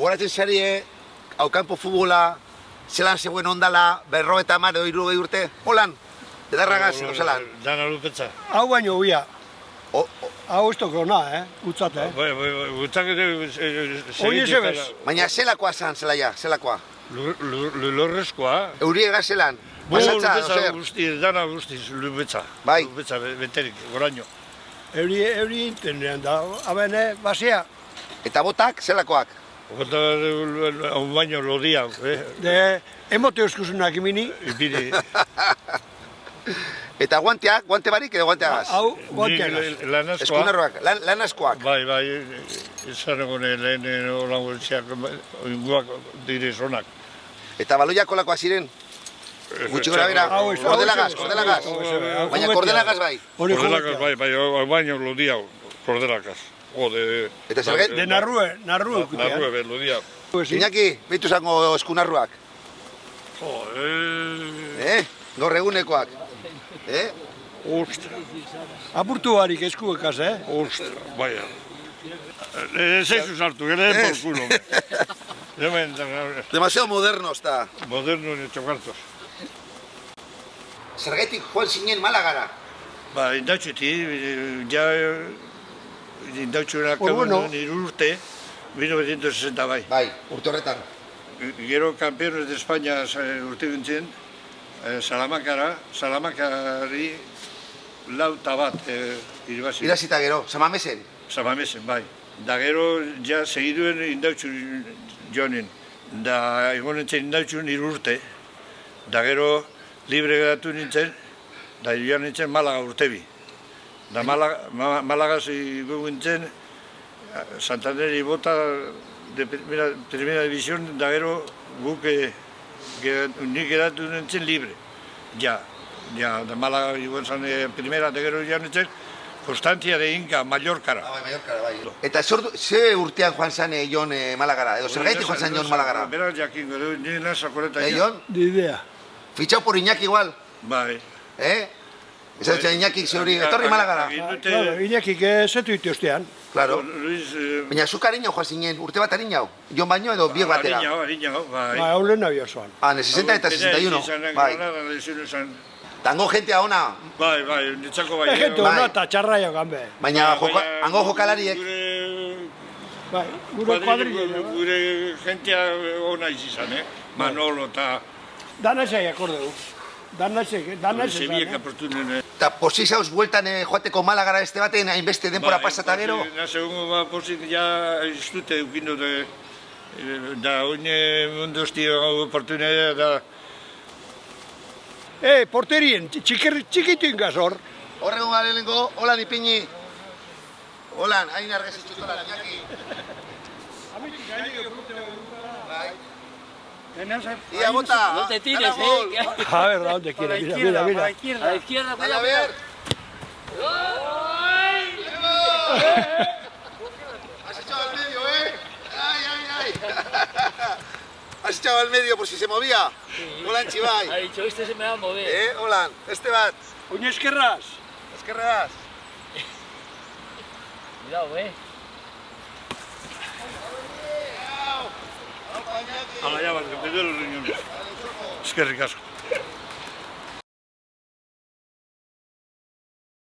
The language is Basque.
gogoratzen zari, hau kanpo futbola, zelan zegoen ondala, 50 edo 60 urte, holan, edarragaz, edo zelan. Dana lupetza. Hau baino huia. Hau ez toko na, utzat, Gutzak Oie zebez. Baina zelakoa zan, zelaia, zelakoa. Lurrezkoa. Euriega zelan, pasatza, zer. Dana guztiz lupetza. Bai. Lupetza beterik, goraino. Euri intenean da, abene, basia. Eta botak, zelakoak. Gota hau baino lodia. De, emote euskusunak imini. Ibiri. Eta guanteak, guante barik edo guanteagaz. Hau, guanteagaz. Lanazkoa. Eskunarroak, lan askoak. Bai, izan egone lehen holango etxeak, inguak direz honak. Eta baloiak kolakoak ziren? Gutxi gora bera, kordelagaz. Baina kordelagaz bai. Kordelakaz bai, hau baino lodia, kordelakaz. Eta zerget? De narrue. Narrue, lodia. Iñaki, bitu zango eskunarruak. Gaur egunekoak. Ostra. Apurtu barik eskuekaz, Ostra, baina. Zeizu sartu, gero den por culo. Demasiado moderno está. Moderno ni txokartos. Zergetik joan zinen Malagara. Ba, indautxuti, ja... Indautxunak urte, 1960 bai. Bai, urte horretan. Gero campeones de España urte gintzen, Salamakari lauta bat irabazi. Irazita gero, Samamesen. Samamesen, bai. Da gero, ja, segiduen indautxu joanen. Da, egon nintzen indautxu urte. Da gero, libre geratu nintzen, da joan nintzen Malaga urtebi. Da Malagaz gintzen, Santanderi bota de primera división, da gero guk nik geratu nintzen libre. Ja, da Malaga gintzen primera, da gero joan nintzen, Constantia de Inca, Mallorcara. Bai, Mallorcara, bai. Eta ze urtean joan zan Jon Malagara, edo zergaitik joan zan Jon Malagara? Beraz jakin, nire nasa koreta. Jon? Ni idea. Fichau por Iñaki igual. Bai. Esan dut Iñaki zeuri, etorri Malagara. Claro, Iñakik zetu ite ostean. Claro. Baina zuk harinau joan zinen, urte bat harinau? Jon baino edo biek batera? Harinau, bai. Ba, hau lehen nabia zoan. En 60 eta 61. Bai. Tango jentea ona. Bai, nitzako bai. Gente ona eta txarraia ganbe. Baina hango jokalariek. Bai, gure kuadrilla. Gure jentea ona izan, Manolo eta... Danasei akordeu. Danasei. Sebiek aportunen. Eta posi zauz bueltan joateko Malagara beste baten, hainbeste denbora pasata gero? Nase hongo posik ja iztute eukindu da oine mundu hosti oportunidea da... Porterien, txikitu ingazor. Horregun galelengo, holan ipini. Holan, hain argezitxut holan, Iñaki. Ia bota, No te tires, A ver, ¿dónde quiere? Mira. A la izquierda, a ver. Has echado al medio, Ay. Has echado al medio por si se movía. Holan, Chivay. Ha dicho, este se me va a mover. Holan, este bat. Oña eskerraz. Eskerraz. Cuidado, Ala, ja bat, gepedelo riñones. Eskerrik asko.